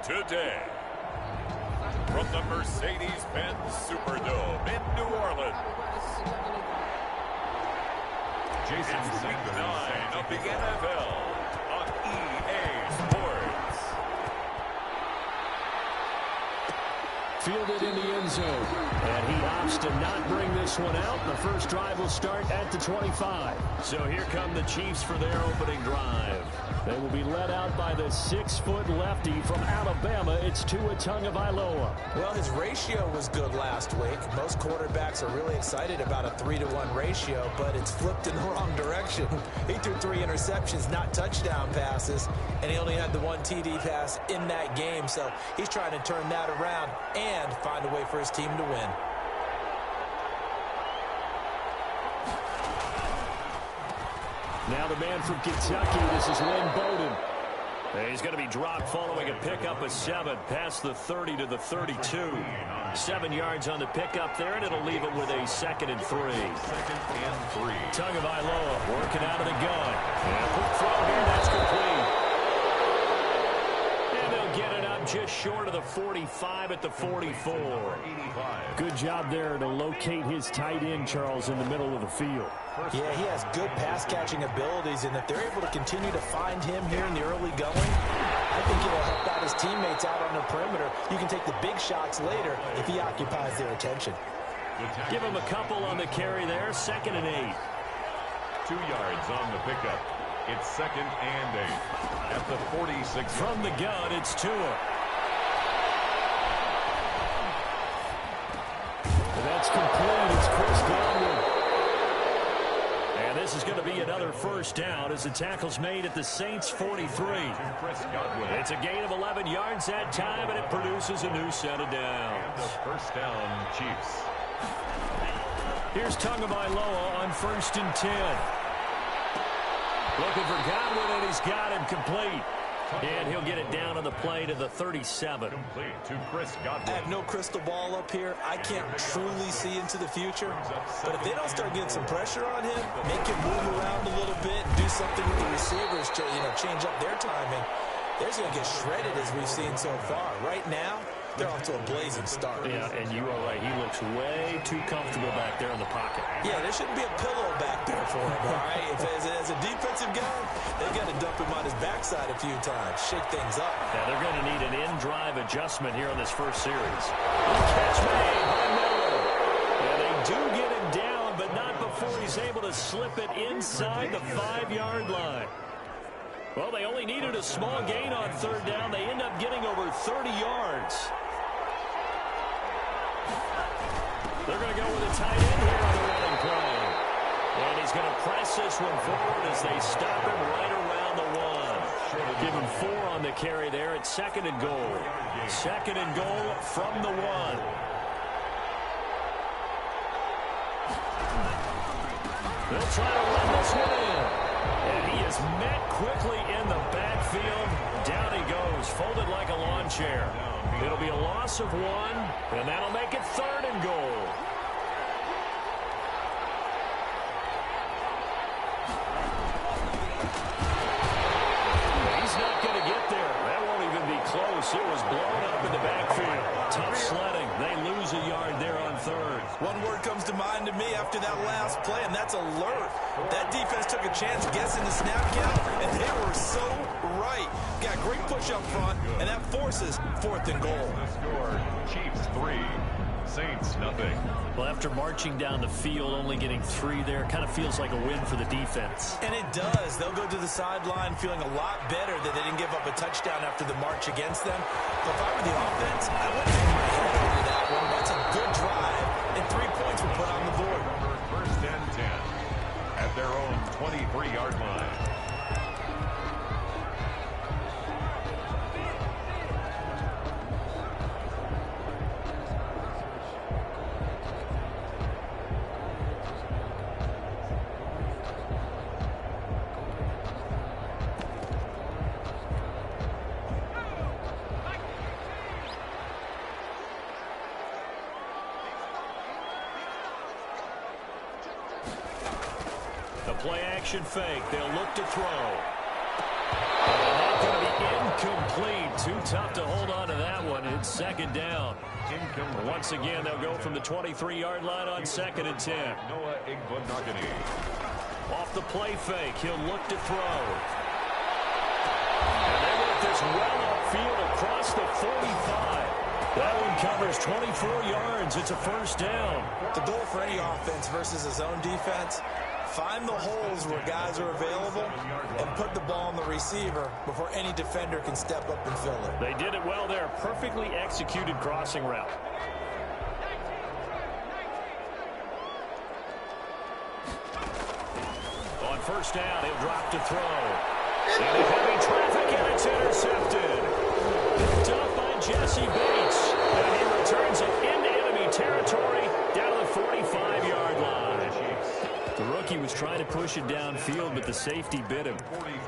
today. From the Mercedes-Benz Superdome in New Orleans. Jason it's week 9 of the NFL on EA Sports. Fielded in the end zone. And he opts to not bring this one out. The first drive will start at the 25. So here come the Chiefs for their opening drive. They will be led out by the 6-foot lefty from Alabama. It's Tua Tagovailoa. Well, his ratio was good last week. Most quarterbacks are really excited about a 3-to-1 ratio, but it's flipped in the wrong direction. He threw 3 interceptions, not touchdown passes, and he only had the 1 TD pass in that game. So he's trying to turn that around and find a way for his team to win. Now the man from Kentucky, this is Lynn Bowden. He's going to be dropped following a pickup of 7 past the 30 to the 32. 7 yards on the pickup there, and it'll leave it with a 2nd and 3. Tagovailoa working out of the gun. And quick throw here, that's complete. And they'll get it up just short of the 45 at the 44. Good job there to locate his tight end, Charles, in the middle of the field. Yeah, he has good pass-catching abilities, and if they're able to continue to find him here in the early going, I think it'll help out his teammates out on the perimeter. You can take the big shots later if he occupies their attention. Give him a couple on the carry there, 2nd and 8. 2 yards on the pickup. It's 2nd and 8 at the 46. From the gun, it's Tua. That's complete. It's Chris Godwin. And this is going to be another first down as the tackle's made at the Saints' 43. It's a gain of 11 yards that time, and it produces a new set of downs. First down, Chiefs. Here's Tagovailoa on 1st and 10. Looking for Godwin, and he's got him complete. And he'll get it down on the play to the 37. Complete to Chris Godwin. I have no crystal ball up here. I can't truly see into the future. But if they don't start getting some pressure on him, make him move around a little bit, do something with the receivers to, change up their timing, they're going to get shredded as we've seen so far. Right now, they're off to a blazing start. Yeah, and you are right. He looks way too comfortable back there in the pocket. Yeah, there shouldn't be a pillow back there for him, all right? As a defensive guy, they've got to dump him on his backside a few times, shake things up. Yeah, they're going to need an in-drive adjustment here on this first series. Catch made by Miller. And they do get him down, but not before he's able to slip it inside the 5-yard line. Well, they only needed a small gain on 3rd down. They end up getting over 30 yards. They're going to go with a tight end here on the running play. And he's going to press this one forward as they stop him right around the 1. Give him 4 on the carry there. It's 2nd and goal. 2nd and goal from the 1. They'll try to run this one in. And he is met quickly in the backfield. Down he goes, folded like a lawn chair. It'll be a loss of 1, and that'll make it 3rd and goal. He's not going to get there. That won't even be close. It was blown up in the backfield. Tough sledding. They lose a yard there on 3rd. One word comes to mind to me after that last play, and that's alert. That defense took a chance guessing the snap count, and they were so right. Got great push up front, and that forces 4th and goal. The score, Chiefs 3, Saints nothing. Well, after marching down the field, only getting 3 there, kind of feels like a win for the defense. And it does. They'll go to the sideline feeling a lot better that they didn't give up a touchdown after the march against them. But if I were the offense, I wouldn't take my head over that one. That's a good drive, and 3 points were put on the board. First and 10 at their own 23-yard line. The play action fake. They'll look to throw. And Going to be incomplete. Too tough to hold on to that one. It's second down. Once again, they'll go from the 23-yard line on 2nd and 10. Off the play fake, he'll look to throw. And they work this well upfield across the 45. That one covers 24 yards. It's a first down. The goal for any offense versus his own defense, find the holes where guys are available and put the ball on the receiver before any defender can step up and fill it. They did it well there. Perfectly executed crossing route. On first down, he'll drop to throw. Into heavy traffic, and it's intercepted. Picked up by Jesse Bates. And he returns it into enemy territory down to the 45-yard line. The rookie was trying to push it downfield, but the safety bit him.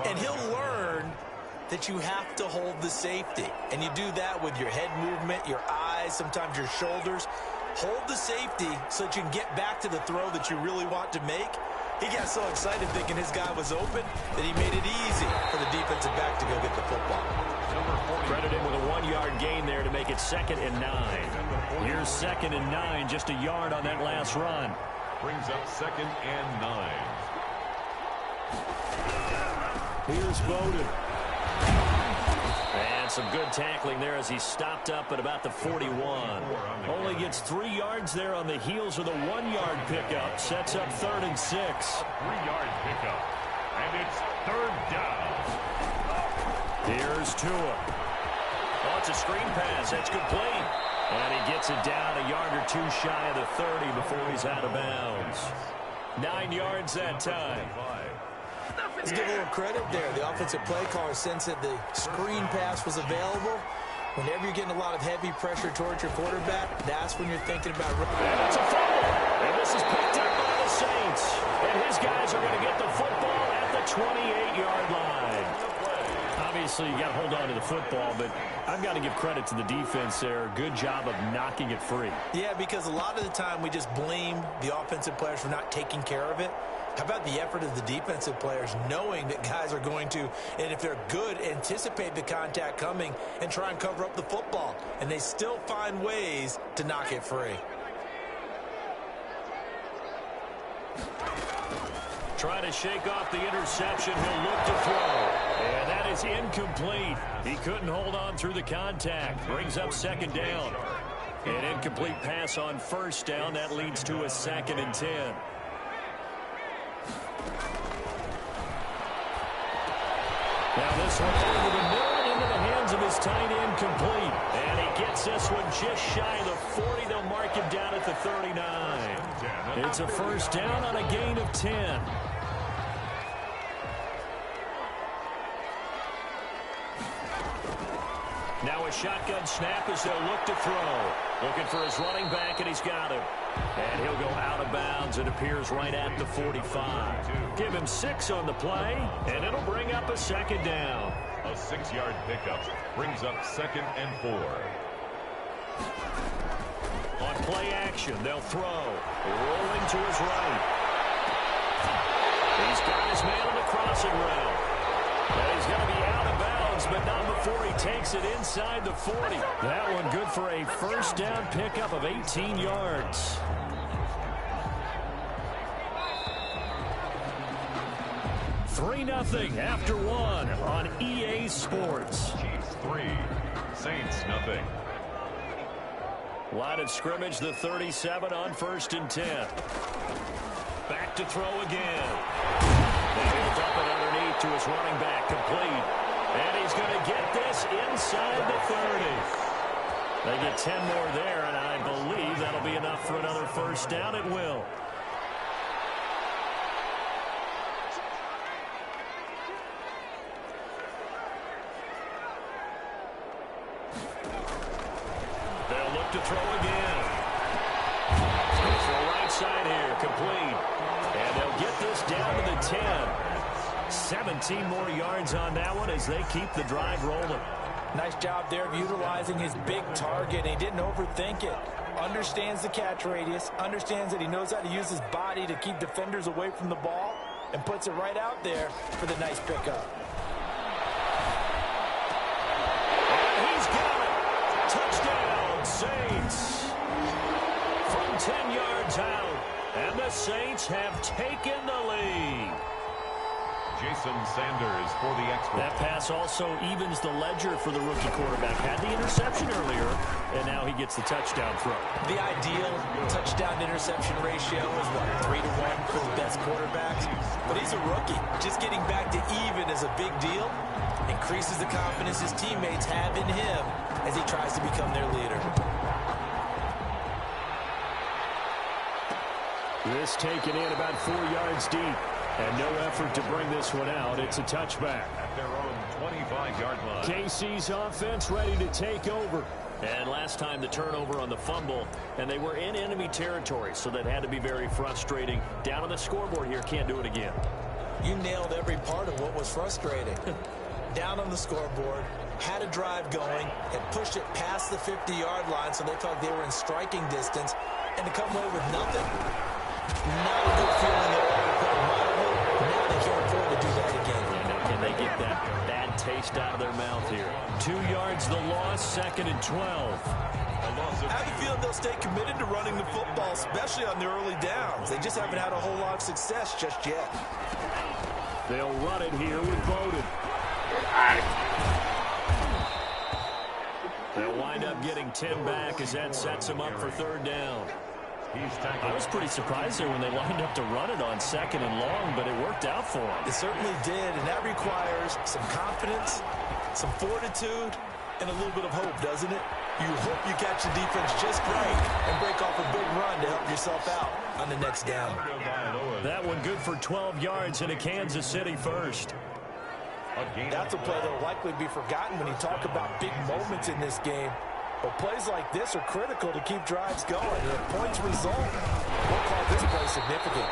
And he'll learn that you have to hold the safety. And you do that with your head movement, your eyes, sometimes your shoulders. Hold the safety so that you can get back to the throw that you really want to make. He got so excited thinking his guy was open that he made it easy for the defensive back to go get the football. Credited with a 1-yard gain there to make it 2nd and 9. Here's 2nd and 9, just a yard on that last run. Brings up 2nd and 9. Here's Bowden. And some good tackling there as he stopped up at about the 41. Only gets 3 yards there on the heels of the 1-yard pickup. Sets up 3rd and 6. 3-yard pickup. And it's 3rd down. Here's Tua. Oh, it's a screen pass. That's complete. And he gets it down a yard or two shy of the 30 before he's out of bounds. 9 yards that time. Let's give a little credit there. The offensive play caller sensed that the screen pass was available. Whenever you're getting a lot of heavy pressure towards your quarterback, that's when you're thinking about... And it's a fumble. And this is picked up by the Saints. And his guys are going to get the football at the 28-yard line. Obviously, you got to hold on to the football, but I've got to give credit to the defense there. Good job of knocking it free. Yeah, because a lot of the time we just blame the offensive players for not taking care of it. How about the effort of the defensive players knowing that guys are going to, and if they're good, anticipate the contact coming and try and cover up the football. And they still find ways to knock it free. Trying to shake off the interception. He'll look to throw. And that is incomplete. He couldn't hold on through the contact. Brings up 2nd down. An incomplete pass on 1st down. That leads to a 2nd and 10. Now this one over the middle into the hands of his tight end, complete. And he gets this one just shy of the 40. They'll mark him down at the 39. It's a 1st down on a gain of 10. Now a shotgun snap as they'll look to throw. Looking for his running back, and he's got him. And he'll go out of bounds. It appears right at the 45. Give him 6 on the play, and it'll bring up a 2nd down. A 6-yard pickup brings up 2nd and 4. On play action, they'll throw. Rolling to his right. He's got his man on the crossing route. And he's going to be out of bounds, but not before he takes it inside the 40. That one good for a 1st down pickup of 18 yards. (3-0) after 1 on EA Sports. Chiefs 3, Saints 0. Line of scrimmage, the 37 on 1st and 10. Back to throw again. And he'll dump it underneath to his running back, complete. And he's going to get this inside the 30. They get 10 more there, and I believe that'll be enough for another 1st down. It will. They'll look to throw again. Goes to the right side here, complete. And they'll get this down to the 10. 17 more yards on that one as they keep the drive rolling. Nice job there of utilizing his big target. He didn't overthink it. Understands the catch radius. Understands that he knows how to use his body to keep defenders away from the ball. And puts it right out there for the nice pickup. he's got it. Touchdown, Saints. From 10 yards out, and the Saints have taken the lead. Jason Sanders for the extra. That pass also evens the ledger for the rookie quarterback. Had the interception earlier, and now he gets the touchdown throw. The ideal touchdown-interception ratio is, what, 3-to-1 for the best quarterbacks? But he's a rookie. Just getting back to even is a big deal. Increases the confidence his teammates have in him as he tries to become their leader. This taken in about 4 yards deep. And no effort to bring this one out. It's a touchback. At their own 25-yard line. KC's offense ready to take over. And last time the turnover on the fumble, and they were in enemy territory, so that had to be very frustrating. Down on the scoreboard here, can't do it again. You nailed every part of what was frustrating. Down on the scoreboard, had a drive going, and pushed it past the 50-yard line so they felt they were in striking distance, and to come away with nothing, not a good feeling at all. Now they can't afford to do that again. Now can they get that bad taste out of their mouth here? 2 yards the loss, 2nd and 12. I have a feeling they'll stay committed to running the football, especially on the early downs. They just haven't had a whole lot of success just yet. They'll run it here with Bowden. They'll wind up getting 10 back as that sets them up for 3rd down. I was pretty surprised there when they lined up to run it on 2nd and long, but it worked out for them. It certainly did, and that requires some confidence, some fortitude, and a little bit of hope, doesn't it? You hope you catch the defense just right and break off a big run to help yourself out on the next down. That one good for 12 yards in a Kansas City first. That's a play that will likely be forgotten when you talk about big moments in this game. But plays like this are critical to keep drives going. And if points result, we'll call this play significant.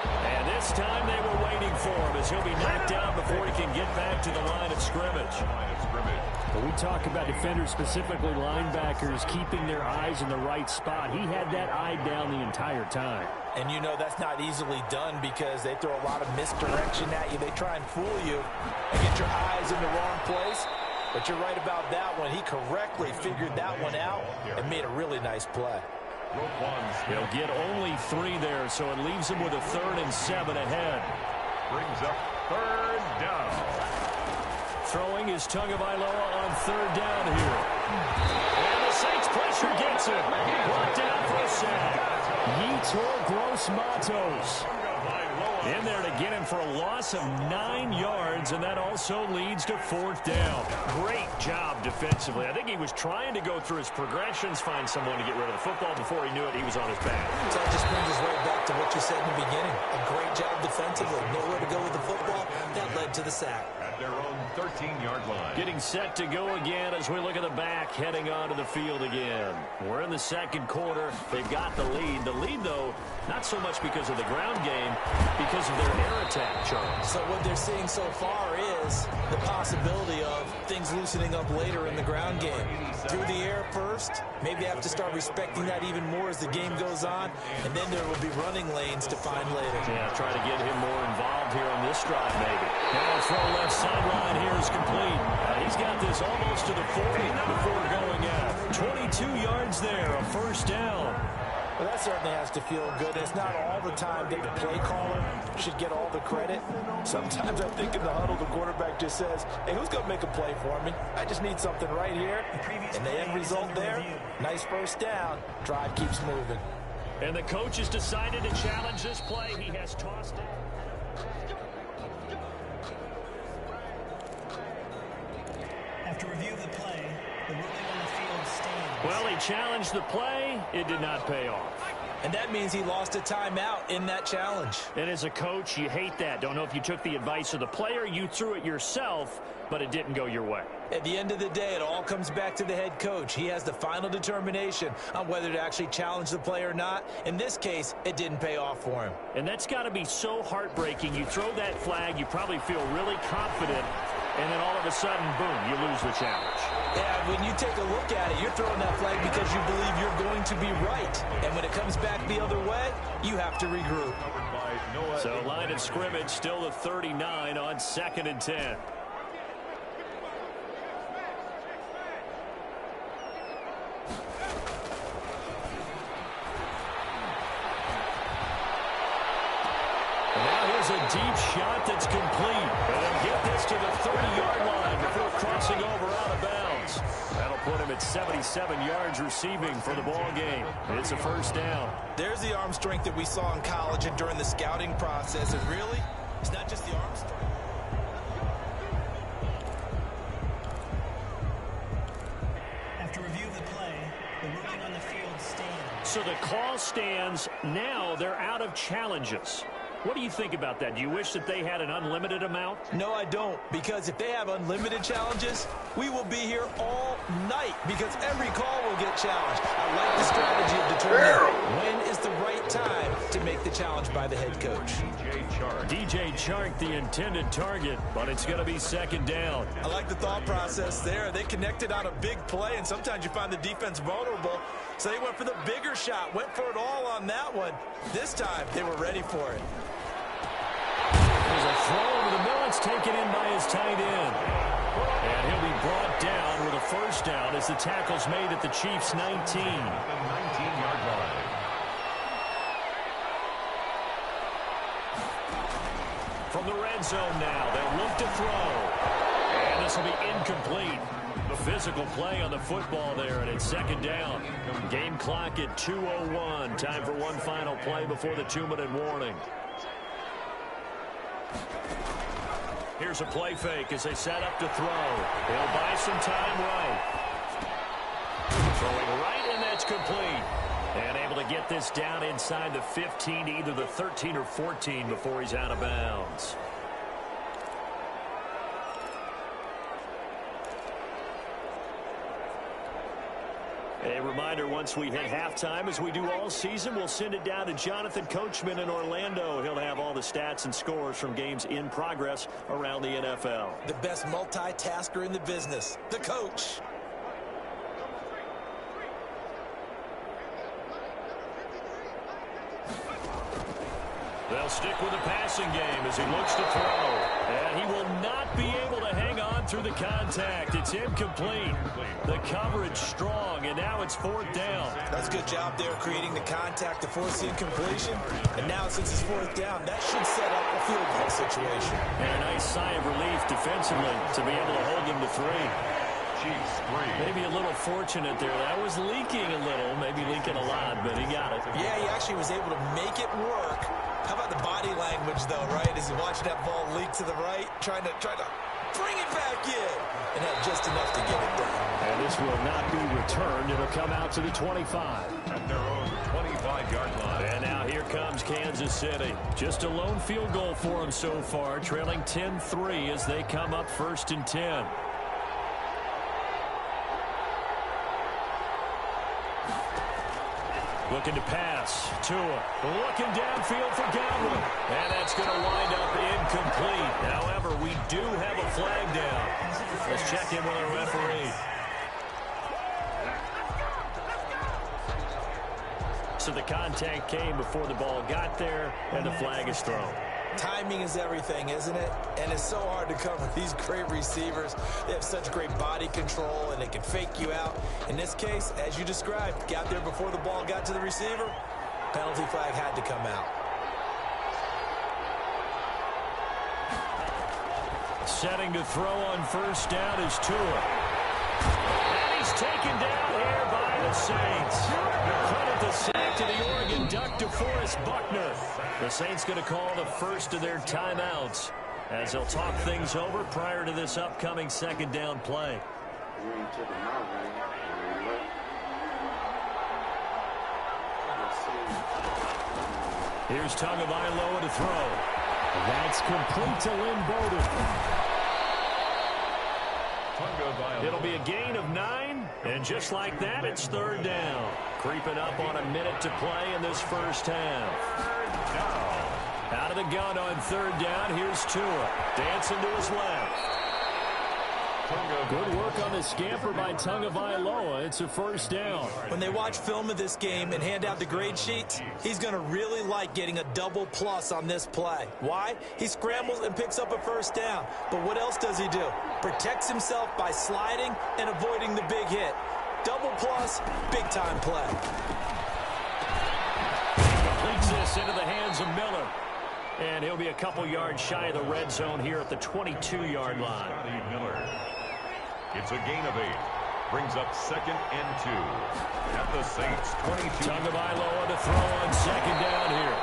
And this time they were waiting for him as he'll be knocked down before he can get back to the line of scrimmage. But we talk about defenders, specifically linebackers, keeping their eyes in the right spot. He had that eye down the entire time. And you know that's not easily done because they throw a lot of misdirection at you. They try and fool you and get your eyes in the wrong place. But you're right about that one. He correctly figured that one out and made a really nice play. He'll get only 3 there, so it leaves him with a 3rd and 7 ahead. Brings up 3rd down. Throwing is Tagovailoa on 3rd down here. And the Saints pressure gets him. Brought down for a sack. Yetur Gross-Matos in there to get him for a loss of 9 yards, and that also leads to 4th down. Great job defensively. I think he was trying to go through his progressions, find someone to get rid of the football. Before he knew it, he was on his back. So that just brings us right back to what you said in the beginning. A great job defensively. Nowhere to go with the football. That led to the sack. At their own 13-yard line. Getting set to go again as we look at the back, heading onto the field again. We're in the 2nd quarter. They've got the lead. The lead, though, not so much because of the ground game, because of their air attack, Charles. So what they're seeing so far is the possibility of things loosening up later in the ground game. Through the air first, maybe they have to start respecting that even more as the game goes on, and then there will be running lanes to find later. Yeah, try to get him more involved here on this drive, maybe. Now throw left sideline here is complete. He's got this almost to the 40 before going out. 22 yards there, a 1st down. Well, that certainly has to feel good. It's not all the time that the play caller should get all the credit. Sometimes I think in the huddle, the quarterback just says, hey, who's going to make a play for me? I just need something right here. And the end result there, nice 1st down. Drive keeps moving. And the coach has decided to challenge this play. He has tossed it. After review of the play, the ruling on the field stands. Well, he challenged the play. It did not pay off. And that means he lost a timeout in that challenge. And as a coach, you hate that. Don't know if you took the advice of the player. You threw it yourself, but it didn't go your way. At the end of the day, it all comes back to the head coach. He has the final determination on whether to actually challenge the play or not. In this case, it didn't pay off for him. And that's got to be so heartbreaking. You throw that flag, you probably feel really confident, and then all of a sudden, boom, you lose the challenge. Yeah, when you take a look at it, you're throwing that flag because you believe you're going to be right. And when it comes back the other way, you have to regroup. So line of scrimmage still the 39 on 2nd and 10. deep shot that's complete. And they'll get this to the 30-yard line before crossing over out of bounds. That'll put him at 77 yards receiving for the ball game. It's a first down. There's the arm strength that we saw in college and during the scouting process. And really, it's not just the arm strength. After review of the play, the ruling on the field stands. So the call stands. Now they're out of challenges. What do you think about that? Do you wish that they had an unlimited amount? No, I don't, because if they have unlimited challenges, we will be here all night because every call will get challenged. I like the strategy of determining when is the right time to make the challenge by the head coach. DJ Chark, the intended target, but it's going to be second down. I like the thought process there. They connected on a big play, and sometimes you find the defense vulnerable, so they went for the bigger shot, went for it all on that one. This time, they were ready for it. There's a throw over the middle. It's taken in by his tight end. And he'll be brought down with a first down as the tackle's made at the Chiefs' 19. The 19-yard line. From the red zone now, they'll look to throw. And this will be incomplete. The physical play on the football there, and it's second down. Game clock at 2:01. Time for one final play before the 2-minute warning. Here's a play fake as they set up to throw. They'll buy some time right. Throwing right, and that's complete. And able to get this down inside the 15 to either the 13 or 14 before he's out of bounds. A reminder, once we hit halftime, as we do all season, we'll send it down to Jonathan Coachman in Orlando. He'll have all the stats and scores from games in progress around the NFL. The best multitasker in the business, the coach. They'll stick with the passing game as he looks to throw. And he will not be able to hang on through the contact. It's incomplete. The coverage strong, and now it's fourth down. That's a good job there creating the contact to force the incompletion. And now since it's fourth down, that should set up a field goal situation. And a nice sigh of relief defensively to be able to hold them to 3. Maybe a little fortunate there. That was leaking a little, maybe leaking a lot, but he got it. Yeah, he actually was able to make it work. How about the body language, though, right? As he watched that ball leak to the right, trying to bring it back in, and had just enough to get it done. And this will not be returned. It'll come out to the 25. At their own 25-yard line. And now here comes Kansas City. Just a lone field goal for them so far, trailing 10-3 as they come up 1st and 10. Looking to pass. Tua looking downfield for Godwin. And that's going to wind up incomplete. However, we do have a flag down. Let's check in with our referee. So the contact came before the ball got there, and the flag is thrown. Timing is everything, isn't it? And it's so hard to cover these great receivers. They have such great body control, and they can fake you out. In this case, as you described, got there before the ball got to the receiver. Penalty flag had to come out. Setting to throw on first down is Tua. And he's taken down here by the Saints. Credit the sack to the Oregon Duck, DeForest Buckner. The Saints going to call the first of their timeouts as they'll talk things over prior to this upcoming second down play. Here's Tagovailoa to throw. That's complete to Lynn Bowden. It'll be a gain of 9, and just like that, it's third down. Creeping up on a minute to play in this first half. Out of the gun on third down, here's Tua. Dancing to his left. Good work on the scamper by Tagovailoa. It's a first down. When they watch film of this game and hand out the grade sheets, he's going to really like getting a double plus on this play. Why? He scrambles and picks up a first down. But what else does he do? Protects himself by sliding and avoiding the big hit. Double plus, big-time play. Completes this into the hands of Miller. And he'll be a couple yards shy of the red zone here at the 22-yard line. It's a gain of 8. Brings up 2nd and 2. At the Saints 22. Tagovailoa to throw on 2nd down here.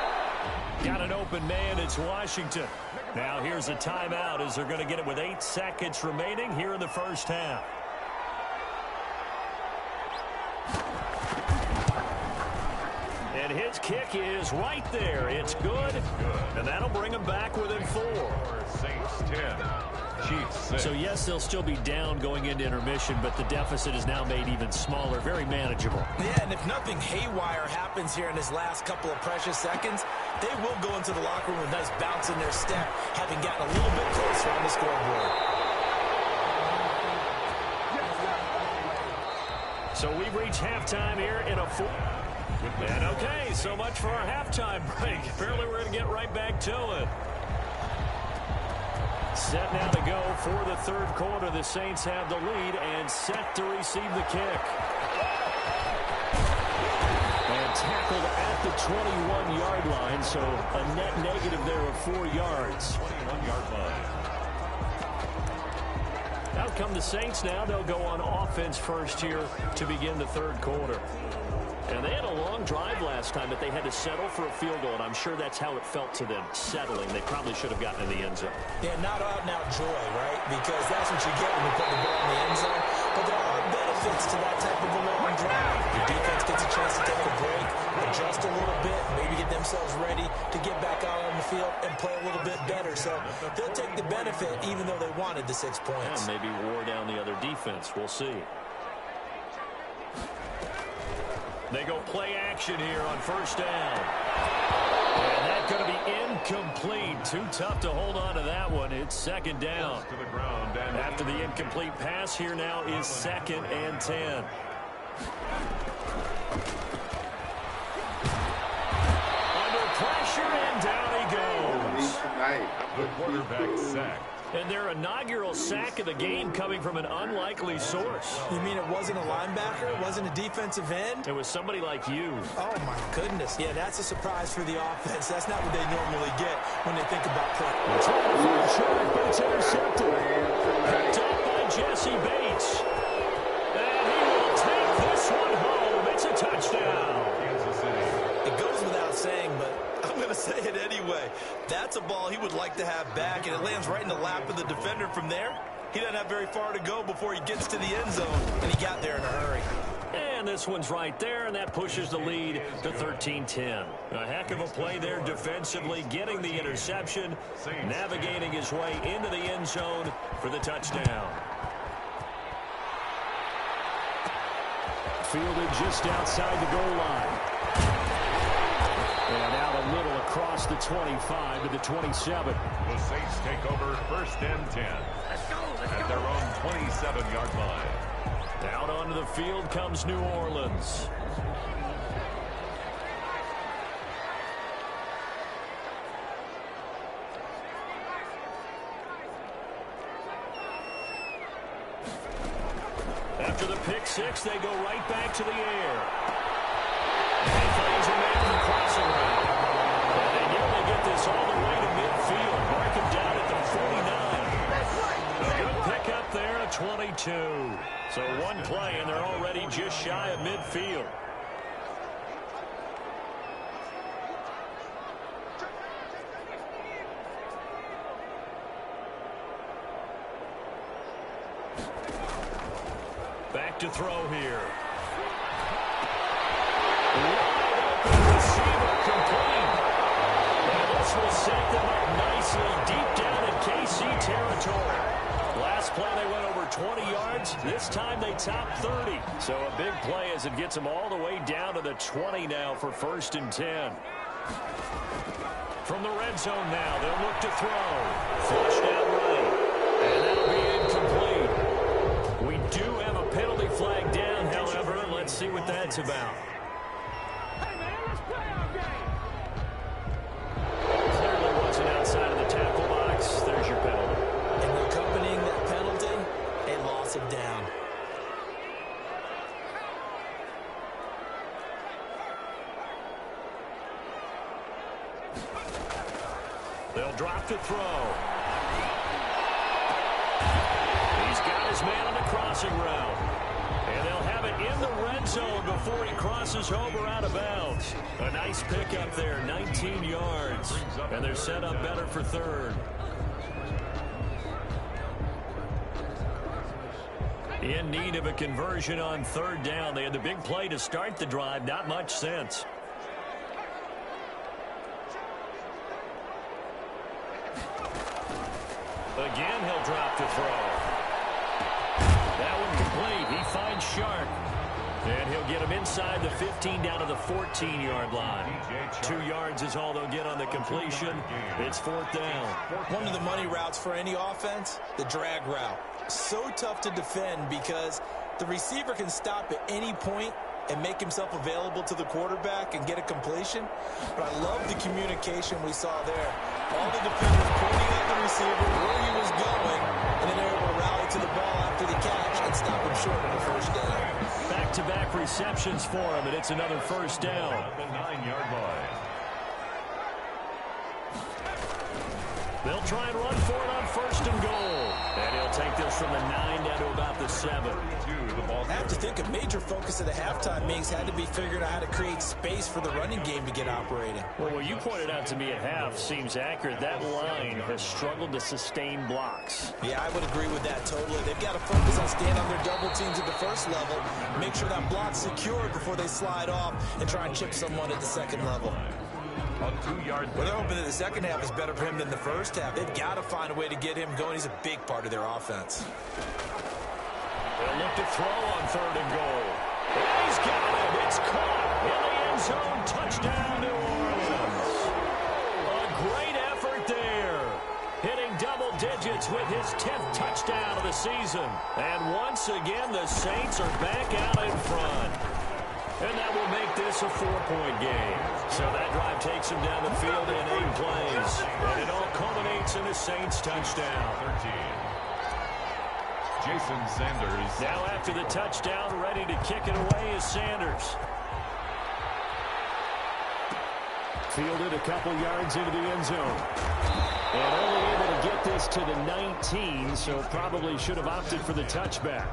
Got an open man. It's Washington. Now here's a timeout as they're going to get it with 8 seconds remaining here in the first half. And his kick is right there. It's good. And that'll bring him back within 4. Saints 10. Chiefs 6. So, yes, they'll still be down going into intermission, but the deficit is now made even smaller. Very manageable. Yeah, and if nothing haywire happens here in his last couple of precious seconds, they will go into the locker room with a nice bounce in their step, having gotten a little bit closer on the scoreboard. So we've reached halftime here in a 4. And okay, so much for our halftime break. Apparently we're going to get right back to it. Set now to go for the third quarter. The Saints have the lead and set to receive the kick. And tackled at the 21-yard line, so a net negative there of 4 yards. 21-yard line. Out come the Saints now. They'll go on offense first here to begin the third quarter. And they had a long drive last time, but they had to settle for a field goal, and I'm sure that's how it felt to them, settling. They probably should have gotten in the end zone. Yeah, not out-and-out joy, right? Because that's what you get when you put the ball in the end zone. But there are benefits to that type of a long drive. Your defense gets a chance to take a break, adjust a little bit, maybe get themselves ready to get back out on the field and play a little bit better. So they'll take the benefit even though they wanted the 6 points. And maybe wore down the other defense. We'll see. They go play action here on first down. And that's going to be incomplete. Too tough to hold on to that one. It's 2nd down. To the ground, and after the incomplete pass here now is 2nd and 10. Under pressure, and down he goes. the quarterback sack. And their inaugural sack of the game coming from an unlikely source. You mean it wasn't a linebacker? It wasn't a defensive end? It was somebody like you. Oh, my goodness. Yeah, that's a surprise for the offense. That's not what they normally get when they think about play. It's but it's intercepted. Picked up by Jesse Bates. And he will take this one home. It's a touchdown. Kansas City. It goes without saying, but I'm going to say it anyway. That's a ball he would like to have back, and it lands right in the lap of the defender from there. He doesn't have very far to go before he gets to the end zone, and he got there in a hurry. And this one's right there, and that pushes the lead to 13-10. A heck of a play there defensively, getting the interception, navigating his way into the end zone for the touchdown. Fielded just outside the goal line. And out a little across the 25 to the 27. The Saints take over 1st and 10. At their own 27-yard line. Out onto the field comes New Orleans. After the pick six, they go right back to the air. He finds a man in the crossing route. And they nearly get this all the way to midfield. Mark him down at the 49. A good pickup there at 22. So one play, and they're already just shy of midfield. Back to throw here. Wide open receiver complete. And this will set them up nicely deep down in KC territory. Last play they went over 20 yards. This time they top 30. So a big play as it gets them all the way down to the 20 now for 1st and 10. From the red zone now, they'll look to throw. Flushed out right. And that'll be incomplete. We do have a penalty flag down, however. Let's see what that's about. Clearly wasn't outside of the tackle box. There's your penalty. And accompanying that penalty, a loss of down. drop to throw. He's got his man on the crossing route. And they'll have it in the red zone before he crosses over out of bounds. A nice pickup there, 19 yards. And they're set up better for third. In need of a conversion on third down. They had the big play to start the drive. Not much sense. Again, he'll drop to throw. That one complete. He finds Sharp. And he'll get him inside the 15 down to the 14-yard line. 2 yards is all they'll get on the completion. It's fourth down. One of the money routes for any offense, the drag route. So tough to defend because the receiver can stop at any point and make himself available to the quarterback and get a completion. But I love the communication we saw there. All the defenders pointing at the receiver where he was going, and then they're able to rally to the ball after the catch and stop him short of the first down. Back-to-back receptions for him, and it's another first down. The 9-yard line. They'll try and run for it on first and goal. And he'll take this from the 9 down to about the 7. I have to think a major focus of the halftime meetings had to be figuring out how to create space for the running game to get operating. Well, what you pointed out to me at half seems accurate. That line has struggled to sustain blocks. Yeah, I would agree with that totally. They've got to focus on staying on their double teams at the first level, make sure that block's secured before they slide off and try and chip someone at the second level. On 2-yard. Well, they're hoping that the second half is better for him than the first half. They've got to find a way to get him going. He's a big part of their offense. They'll look to throw on third and goal. He's got it. It's caught in the end zone. Touchdown, New Orleans. A great effort there. Hitting double digits with his 10th touchdown of the season. And once again, the Saints are back out in front. And that will make this a 4-point game. So that drive takes him down the field in 8 plays. And it all culminates in a Saints touchdown. 13. Jason Sanders. Now after the touchdown, ready to kick it away is Sanders. Fielded a couple yards into the end zone. And only able to get this to the 19, so probably should have opted for the touchback.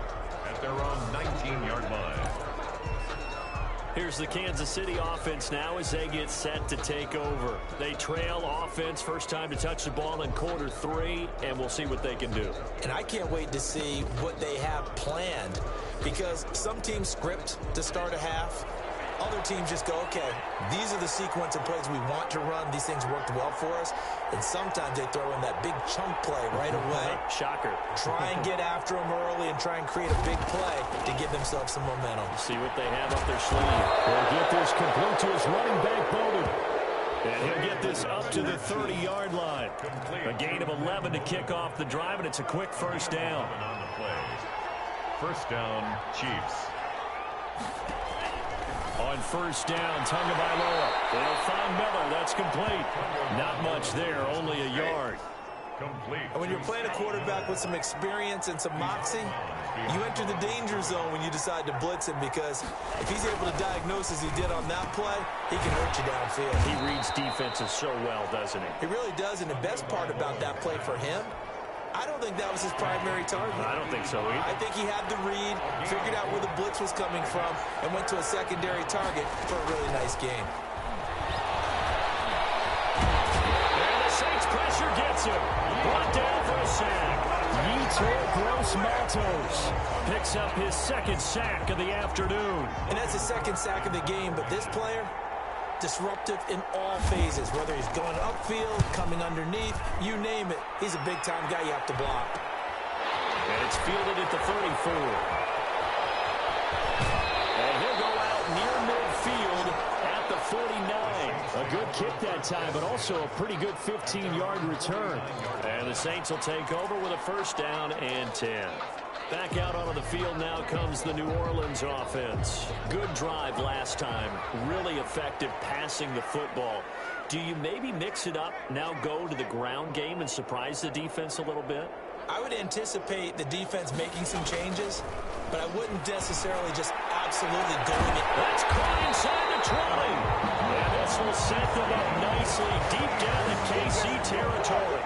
At their own 19-yard line. Here's the Kansas City offense now as they get set to take over. They trail offense, first time to touch the ball in quarter 3, and we'll see what they can do. And I can't wait to see what they have planned, because some teams script to start a half. Other teams just go, okay, these are the sequence of plays we want to run. These things worked well for us. And sometimes they throw in that big chunk play right away. Shocker. Try and get after them early and try and create a big play to give themselves some momentum. See what they have up their sleeve. They'll get this complete to his running back, Bowden. And he'll get this up to the 30-yard line. A gain of 11 to kick off the drive, and it's a quick first down. On the play. First down, Chiefs. On first down, Tagovailoa. They'll find Miller. That's complete. Not much there, only a yard. Complete. And when you're playing a quarterback with some experience and some moxie, you enter the danger zone when you decide to blitz him, because if he's able to diagnose as he did on that play, he can hurt you downfield. He reads defenses so well, doesn't he? He really does, and the best part about that play for him, I don't think that was his primary target. I don't think so either. I think he had the read, figured out where the blitz was coming from, and went to a secondary target for a really nice game. And the Saints pressure gets him. Brought down for a sack. Yetur Gross-Matos picks up his second sack of the afternoon. And that's the second sack of the game, but this player, disruptive in all phases, whether he's going upfield, coming underneath, you name it. He's a big-time guy you have to block. And it's fielded at the 34. And he'll go out near midfield at the 49. A good kick that time, but also a pretty good 15-yard return. And the Saints will take over with a first down and 10. Back out onto the field now comes the New Orleans offense. Good drive last time. Really effective passing the football. Do you maybe mix it up, now go to the ground game and surprise the defense a little bit? I would anticipate the defense making some changes, but I wouldn't necessarily just absolutely going it. That's caught inside the 20. And whistle sent them up nicely deep down in KC territory.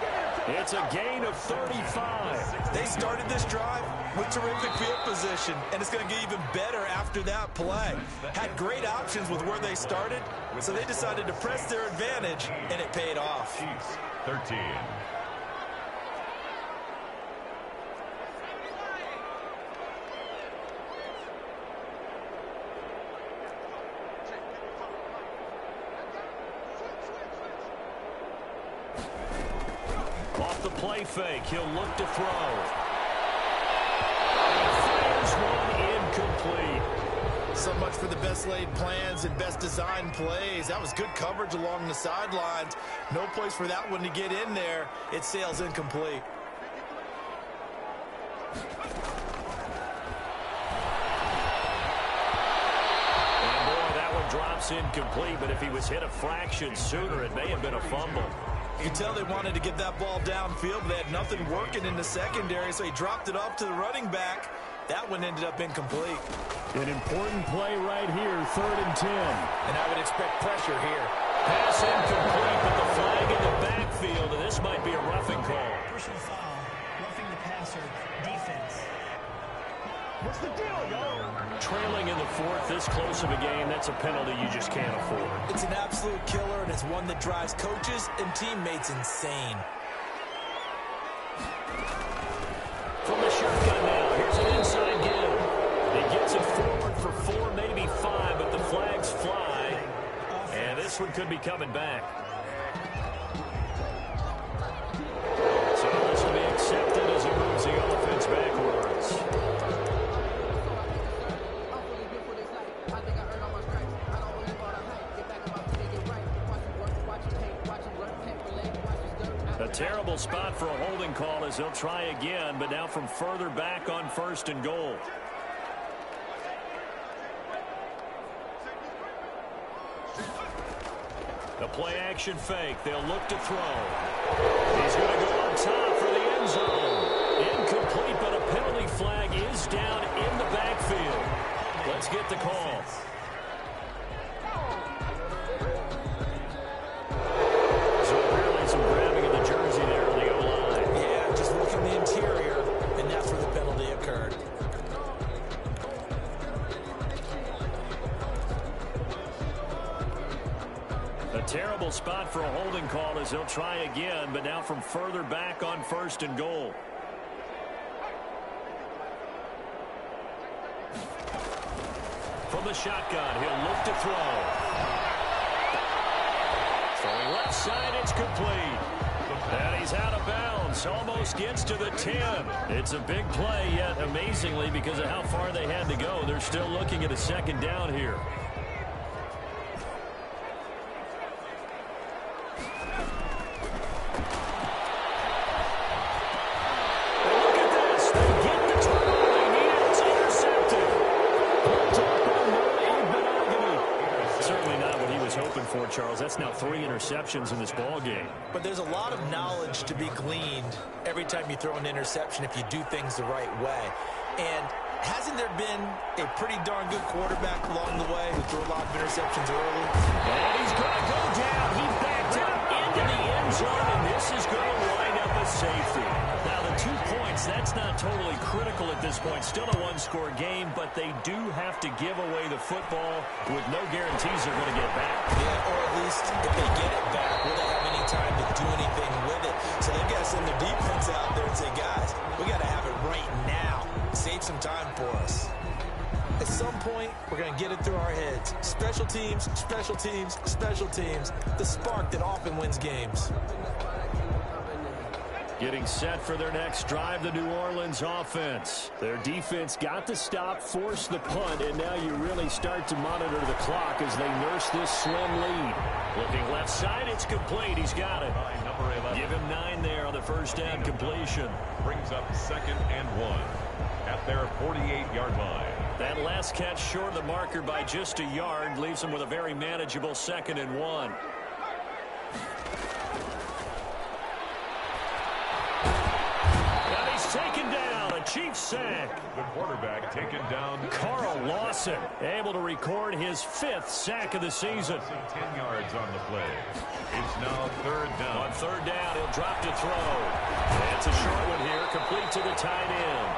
It's a gain of 35. They started this drive with terrific field position, and it's going to get even better after that play. Had great options with where they started, so they decided to press their advantage, and it paid off. Chiefs 13. Off the play fake, he'll look to throw. Fires one incomplete. So much for the best laid plans and best designed plays. That was good coverage along the sidelines. No place for that one to get in there. It sails incomplete. And boy, that one drops incomplete, but if he was hit a fraction sooner, it may have been a fumble. You can tell they wanted to get that ball downfield, but they had nothing working in the secondary, so he dropped it off to the running back. That one ended up incomplete. An important play right here, 3rd and 10. And I would expect pressure here. Pass incomplete, but the flag in the backfield, and this might be a roughing call. Personal foul, roughing the passer, defense. What's the deal, yo? Trailing in the 4th, this close of a game, that's a penalty you just can't afford. It's an absolute killer, and it's one that drives coaches and teammates insane. From the shotgun now, here's an inside give. He gets it forward for 4, maybe 5, but the flags fly. And this one could be coming back. So this will be accepted as it moves the offense backwards. A terrible spot for a holding call as they'll try again, but now from further back on 1st and goal. The play action fake. They'll look to throw. He's going to go on top for the end zone. Incomplete, but a penalty flag is down in the backfield. Let's get the call. So apparently some grabbing of the jersey there on the O-line. Yeah, just look in the interior, and that's where the penalty occurred. A terrible spot for a holding call as they'll try again, but now from further back on 1st and goal. From the shotgun, he'll look to throw. Throwing left side, it's complete. And he's out of bounds, almost gets to the 10. It's a big play, yet amazingly, because of how far they had to go, they're still looking at a 2nd down here. Charles, that's now 3 interceptions in this ball game. But there's a lot of knowledge to be gleaned every time you throw an interception if you do things the right way. And hasn't there been a pretty darn good quarterback along the way who threw a lot of interceptions early? And he's going to go down. He backed out into the end zone, and this is going to wind up a safety. Now, the 2 points, that's not totally critical at this point. Still a one-score game, but they do have to give away the football with no guarantees they're going to get back. Yeah, or at least if they get it back, will they have any time to do anything with it? So they've got to send their defense out there and say, guys, we got to have it right now. Save some time for us. At some point, we're going to get it through our heads. Special teams, special teams, special teams. The spark that often wins games. Getting set for their next drive, the New Orleans offense. Their defense got the stop, forced the punt, and now you really start to monitor the clock as they nurse this slim lead. Looking left side, it's complete. He's got it. Number 11. Give him 9 there on the 1st down completion. Brings up 2nd and 1 at their 48-yard line. That last catch short of the marker by just a yard leaves him with a very manageable 2nd and 1. Taken down, a Chiefs sack. The quarterback taken down. Carl Lawson able to record his 5th sack of the season. 10 yards on the play. It's now 3rd down. On 3rd down, he'll drop to throw. It's a short one here, complete to the tight end.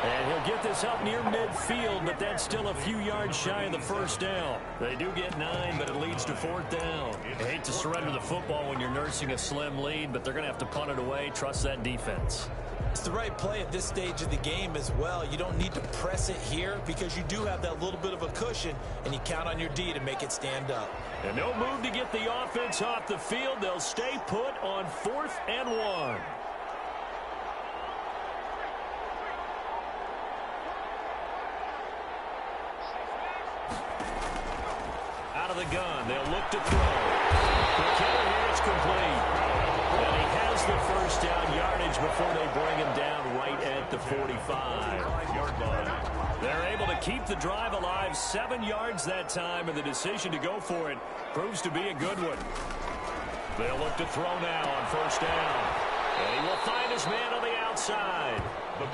And he'll get this up near midfield, but that's still a few yards shy of the 1st down. They do get 9, but it leads to 4th down. I hate to surrender the football when you're nursing a slim lead, but they're going to have to punt it away. Trust that defense. It's the right play at this stage of the game as well. You don't need to press it here because you do have that little bit of a cushion, and you count on your D to make it stand up. And no move to get the offense off the field. They'll stay put on 4th and 1. Out of the gun, they'll look to throw. The killer here, it's complete. And he has the 1st down yardage before they bring him down right at the 45-yard line. They're able to keep the drive alive, 7 yards that time, and the decision to go for it proves to be a good one. They'll look to throw now on 1st down. And he will find his man on the outside.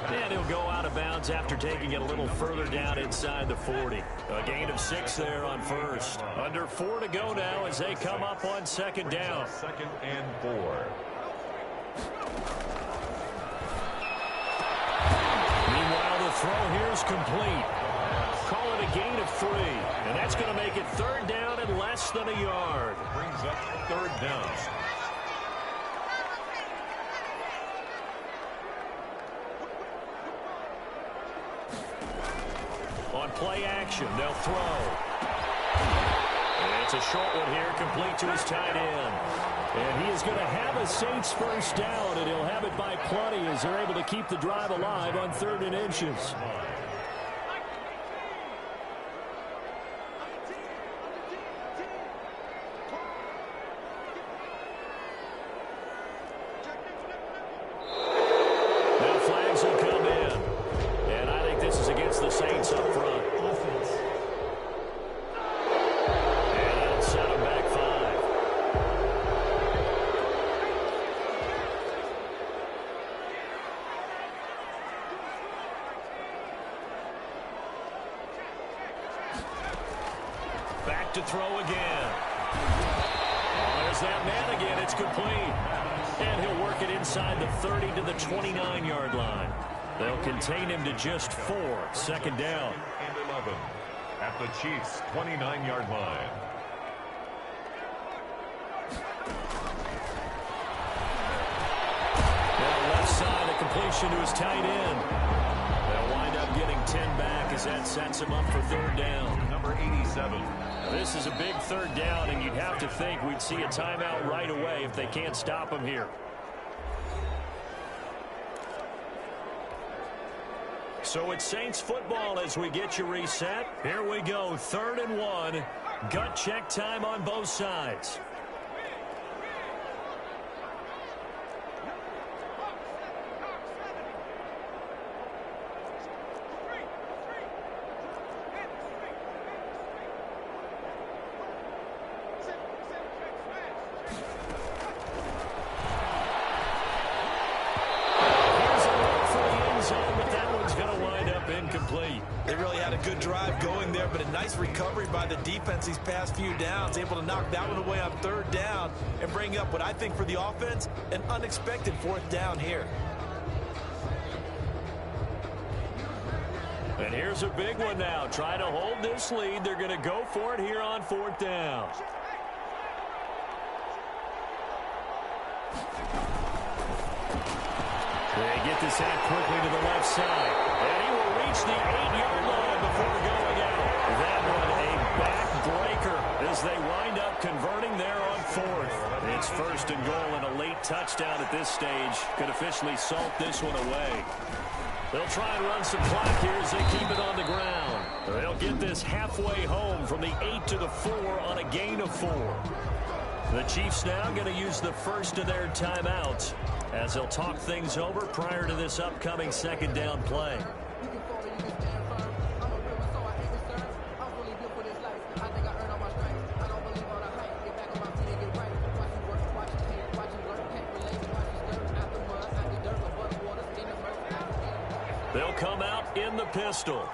And he'll go out of bounds after taking it a little further down inside the 40. A gain of 6 there on 1st. Under 4 to go now as they come up on 2nd down. 2nd and 4. Meanwhile, the throw here is complete. Call it a gain of 3. And that's going to make it 3rd down and less than a yard. Brings up 3rd down. On play action, they'll throw. And it's a short one here, complete to his tight end. And he is going to have a Saints 1st down, and he'll have it by plenty as they're able to keep the drive alive on 3rd and inches. Now flags will come in. And I think this is against the Saints up front. Offense. And that'll set them back 5. Back to throw again. Oh, there's that man again. It's complete. And he'll work it inside the 30 to the 29-yard line. They'll contain him to just 4. 2nd down. And 11 at the Chiefs' 29-yard line. Now left side, a completion to his tight end. They'll wind up getting 10 back as that sets him up for 3rd down. Number 87. This is a big 3rd down, and you'd have to think we'd see a timeout right away if they can't stop him here. So it's Saints football as we get you reset. Here we go, 3rd and 1. Gut check time on both sides. Incomplete. They really had a good drive going there, but a nice recovery by the defense these past few downs, able to knock that one away on 3rd down and bring up what I think for the offense, an unexpected 4th down here. And here's a big one now. Try to hold this lead. They're going to go for it here on 4th down. They get this out quickly to the left side. And he will reach the 8-yard line before going out. That one a backbreaker as they wind up converting there on 4th. It's 1st and goal, and a late touchdown at this stage could officially salt this one away. They'll try and run some clock here as they keep it on the ground. They'll get this halfway home from the 8 to the 4 on a gain of 4. The Chiefs now going to use the first of their timeouts as they'll talk things over prior to this upcoming 2nd down play. They'll come out in the pistol.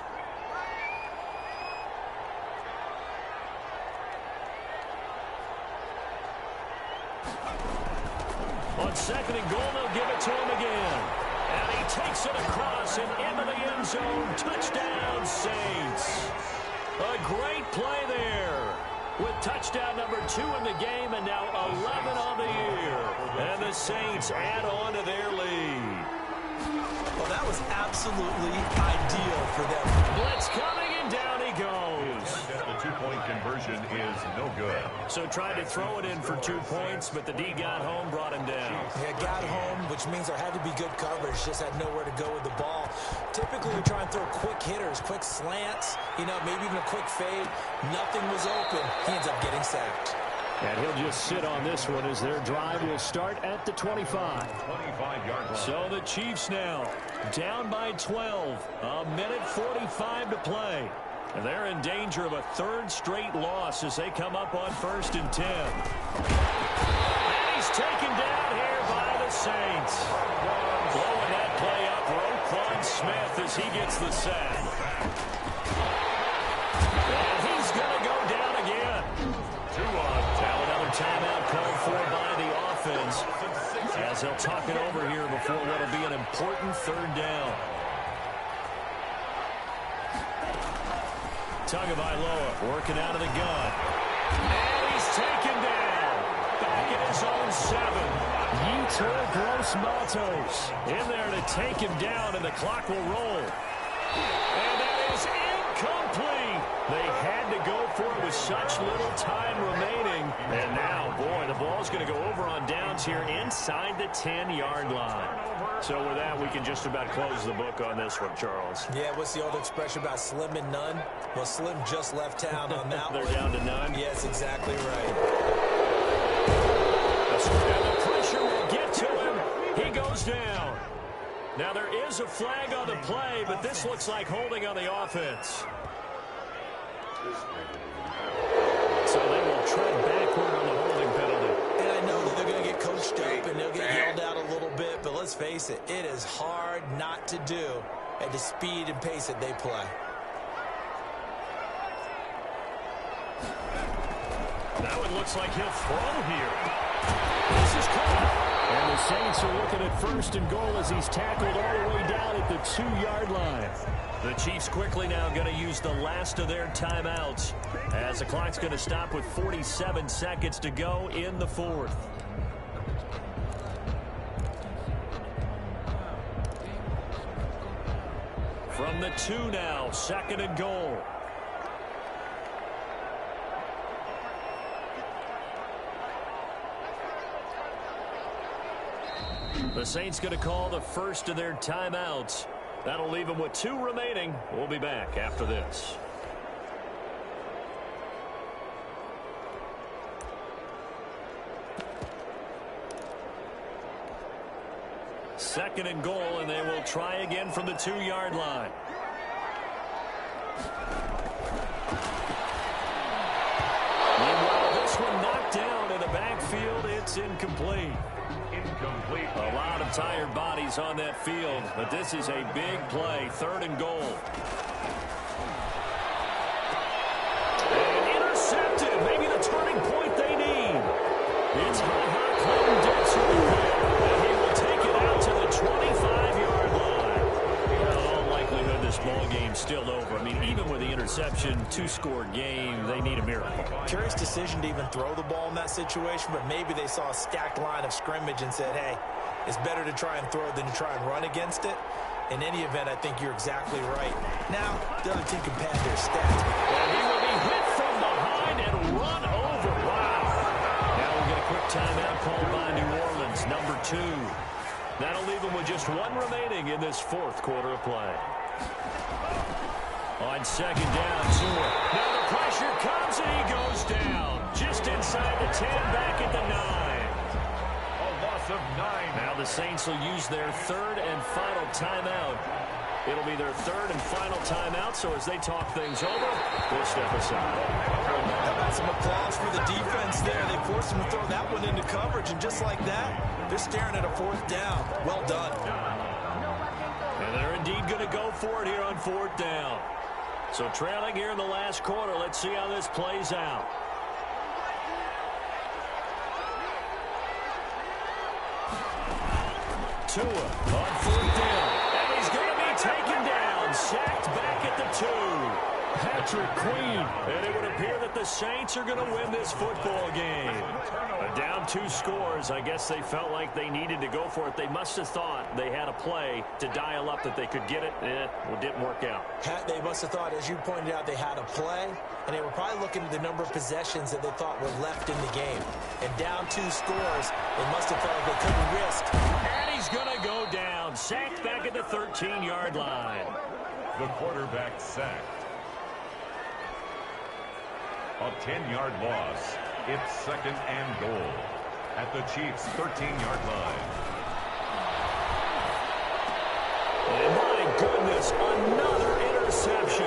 On second and goal, they'll give it to him again. And he takes it across and into the end zone. Touchdown, Saints. A great play there with touchdown number 2 in the game and now 11 on the year. And the Saints add on to their lead. Well, that was absolutely ideal for them. Blitz coming, and down he goes. The two-point conversion is no good. So tried to throw it in for 2 points, but the D got home, brought him down. Yeah, got home, which means there had to be good coverage. Just had nowhere to go with the ball. Typically, we try and throw quick hitters, quick slants, maybe even a quick fade. Nothing was open. He ends up getting sacked. And he'll just sit on this one as their drive will start at the 25. 25-yard line. So the Chiefs now down by 12. A minute 45 to play. And they're in danger of a third straight loss as they come up on 1st and 10. And he's taken down here by the Saints. Blowing that play up, Roquan Smith as he gets the sack. And he's going to go down again. Now another timeout called for by the offense as they'll talk it over here before what'll be an important 3rd down. Tagovailoa working out of the gun. And he's taken down. Back in his own 7. Yetur Gross-Matos in there to take him down, and the clock will roll. And that is incomplete. They had to go for it with such little time remaining. And now, boy, the ball's going to go over on downs here inside the 10-yard line. So with that, we can just about close the book on this one, Charles. Yeah, what's the old expression about slim and none? Well, Slim just left town on that They're one. down to none? Yes, exactly right. And the pressure will get to him. He goes down. Now, there is a flag on the play, but this looks like holding on the offense. So they will tread backward on the holding penalty. And I know that they're going to get coached up and they'll get yelled out a little bit, but let's face it, it is hard not to do at the speed and pace that they play. Now it looks like he'll throw here. This is caught. And the Saints are looking at 1st and goal as he's tackled all the way down at the 2-yard line. The Chiefs quickly now going to use the last of their timeouts as the clock's going to stop with 47 seconds to go in the 4th. From the 2 now, 2nd and goal. The Saints going to call the first of their timeouts. That'll leave them with 2 remaining. We'll be back after this. Second and goal, and they will try again from the 2-yard line. Meanwhile, this one knocked down in the backfield. It's incomplete. A lot of tired bodies on that field, but this is a big play. 3rd and goal. And intercepted. Maybe the turning point they need. It's Clinton Dix and he will take it out to the 25-yard line. In all likelihood, this ball game's still over. I mean, even with the interception, 2-score game, they need a miracle. Curious decision to even throw the ball in that situation, but maybe they saw a stacked line of scrimmage and said, hey, it's better to try and throw than to try and run against it. In any event, I think you're exactly right. Now, the other team can pad their stats. And he will be hit from behind and run over. Wow. Now we'll get a quick timeout called by New Orleans, number 2. That'll leave them with just 1 remaining in this 4th quarter of play. On 2nd down, Tua. Now the pressure comes and he goes down. Just inside the 10, back at the 9. Of 9. Now the Saints will use their 3rd and final timeout. It'll be their 3rd and final timeout, so as they talk things over, we'll step aside. How about some applause for the defense there? They forced them to throw that one into coverage, and just like that, they're staring at a 4th down. Well done. And they're in indeed going to go for it here on 4th down. So trailing here in the last quarter. Let's see how this plays out. Tua on 4th down. And he's going to be taken down. Sacked back at the 2. Patrick Queen. And it would appear that the Saints are going to win this football game. Down 2 scores. I guess they felt like they needed to go for it. They must have thought they had a play to dial up that they could get it. It didn't work out. They must have thought, as you pointed out, they had a play, and they were probably looking at the number of possessions that they thought were left in the game. And down 2 scores, they must have felt like they couldn't risk. And he's going to go down. Sacked back at the 13-yard line. The quarterback sacked. A 10-yard loss. It's 2nd and goal at the Chiefs' 13-yard line. And my goodness, another interception.